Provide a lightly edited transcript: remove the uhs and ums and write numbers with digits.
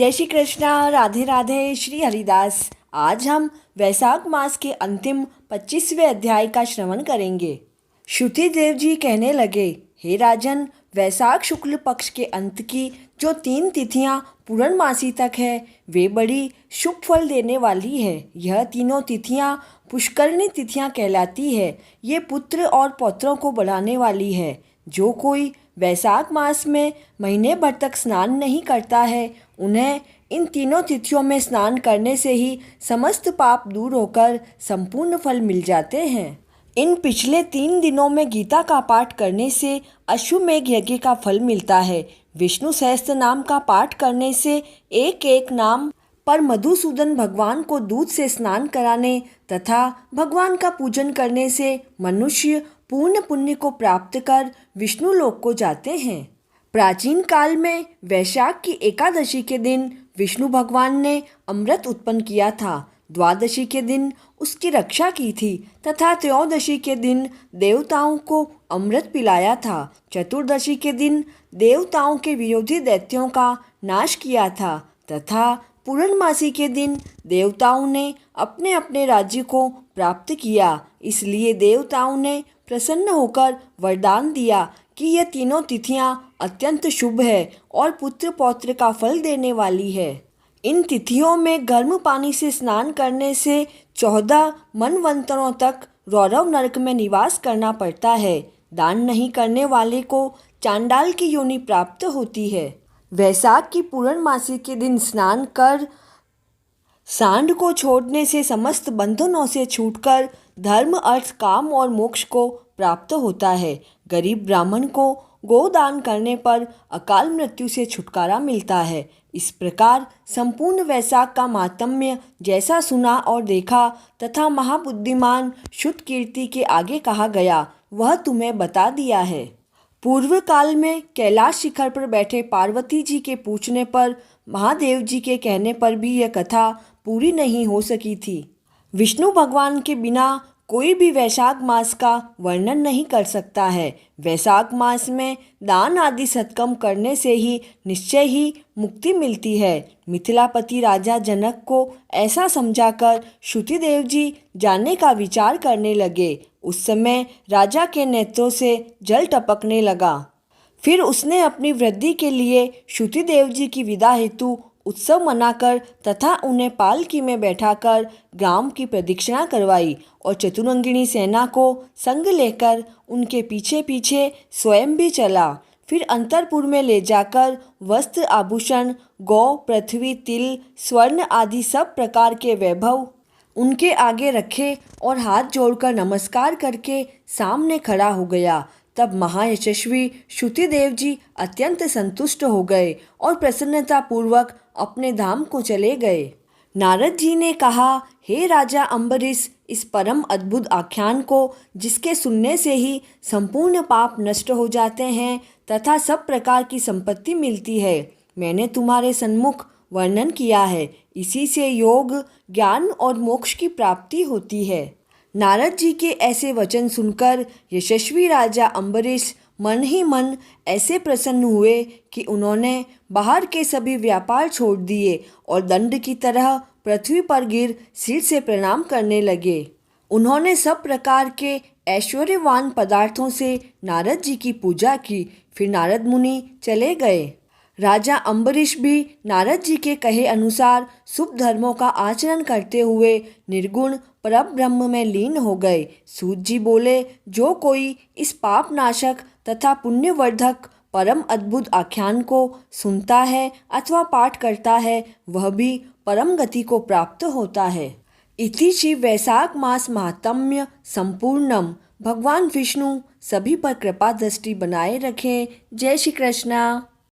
जय श्री कृष्णा, राधे राधे, श्री हरिदास। आज हम वैशाख मास के अंतिम 25वें अध्याय का श्रवण करेंगे। श्रुति देव जी कहने लगे, हे राजन, वैशाख शुक्ल पक्ष के अंत की जो 3 तिथियां पूर्णमासी तक है, वे बड़ी शुभ फल देने वाली है। यह तीनों तिथियां पुष्करणी तिथियां कहलाती है। ये पुत्र और पौत्रों को बढ़ाने वाली है। जो कोई वैशाख मास में महीने भर तक स्नान नहीं करता है, उन्हें इन तीनों तिथियों में स्नान करने से ही समस्त पाप दूर होकर संपूर्ण फल मिल जाते हैं। इन पिछले 3 दिनों में गीता का पाठ करने से अश्वमेघ यज्ञ का फल मिलता है। विष्णु सहस्त्र नाम का पाठ करने से एक एक नाम पर मधुसूदन भगवान को दूध से स्नान कराने तथा भगवान का पूजन करने से मनुष्य पूर्ण पुण्य को प्राप्त कर विष्णु लोक को जाते हैं। प्राचीन काल में वैशाख की एकादशी के दिन विष्णु भगवान ने अमृत उत्पन्न किया था। द्वादशी के दिन उसकी रक्षा की थी तथा त्रयोदशी के दिन देवताओं को अमृत पिलाया था। चतुर्दशी के दिन देवताओं के विरोधी दैत्यों का नाश किया था तथा पूर्णमासी के दिन देवताओं ने अपने अपने राज्य को प्राप्त किया। इसलिए देवताओं ने प्रसन्न होकर वरदान दिया कि यह तीनों तिथियां अत्यंत शुभ है और पुत्र पौत्र का फल देने वाली है। इन तिथियों में गर्म पानी से स्नान करने से 14 मनवंतरों तक रौरव नरक में निवास करना पड़ता है। दान नहीं करने वाले को चांडाल की योनि प्राप्त होती है। वैशाख की पूर्णमासी के दिन स्नान कर सांड को छोड़ने से समस्त बंधनों से छूटकर धर्म, अर्थ, काम और मोक्ष को प्राप्त होता है। गरीब ब्राह्मण को गोदान करने पर अकाल मृत्यु से छुटकारा मिलता है। इस प्रकार संपूर्ण वैशाख का माहात्म्य जैसा सुना और देखा तथा महाबुद्धिमान शुद्ध कीर्ति के आगे कहा गया, वह तुम्हें बता दिया है। पूर्व काल में कैलाश शिखर पर बैठे पार्वती जी के पूछने पर महादेव जी के कहने पर भी यह कथा पूरी नहीं हो सकी थी। विष्णु भगवान के बिना कोई भी वैशाख मास का वर्णन नहीं कर सकता है। वैशाख मास में दान आदि सत्कर्म करने से ही निश्चय ही मुक्ति मिलती है। मिथिलापति राजा जनक को ऐसा समझाकर श्रुतिदेव जी जाने का विचार करने लगे। उस समय राजा के नेत्रों से जल टपकने लगा। फिर उसने अपनी वृद्धि के लिए श्रुतिदेव जी की विदा हेतु उत्सव मनाकर तथा उन्हें पालकी में बैठाकर ग्राम की प्रदक्षिणा करवाई और चतुरंगिणी सेना को संग लेकर उनके पीछे पीछे स्वयं भी चला। फिर अंतरपुर में ले जाकर वस्त्र, आभूषण, गौ, पृथ्वी, तिल, स्वर्ण आदि सब प्रकार के वैभव उनके आगे रखे और हाथ जोड़कर नमस्कार करके सामने खड़ा हो गया। तब महायशस्वी श्रुतिदेव जी अत्यंत संतुष्ट हो गए और प्रसन्नता पूर्वक अपने धाम को चले गए। नारद जी ने कहा, हे राजा अम्बरीश, इस परम अद्भुत आख्यान को, जिसके सुनने से ही संपूर्ण पाप नष्ट हो जाते हैं तथा सब प्रकार की संपत्ति मिलती है, मैंने तुम्हारे सन्मुख वर्णन किया है। इसी से योग, ज्ञान और मोक्ष की प्राप्ति होती है। नारद जी के ऐसे वचन सुनकर यशस्वी राजा अम्बरीश मन ही मन ऐसे प्रसन्न हुए कि उन्होंने बाहर के सभी व्यापार छोड़ दिए और दंड की तरह पृथ्वी पर गिर सिर से प्रणाम करने लगे। उन्होंने सब प्रकार के ऐश्वर्यवान पदार्थों से नारद जी की पूजा की। फिर नारद मुनि चले गए। राजा अम्बरीश भी नारद जी के कहे अनुसार शुभ धर्मों का आचरण करते हुए निर्गुण परब्रह्म में लीन हो गए। सूत जी बोले, जो कोई इस पाप नाशक तथा पुण्यवर्धक परम अद्भुत आख्यान को सुनता है अथवा पाठ करता है, वह भी परम गति को प्राप्त होता है। इति श्री वैशाख मास महात्म्य संपूर्णम। भगवान विष्णु सभी पर कृपा दृष्टि बनाए रखें। जय श्री कृष्णा।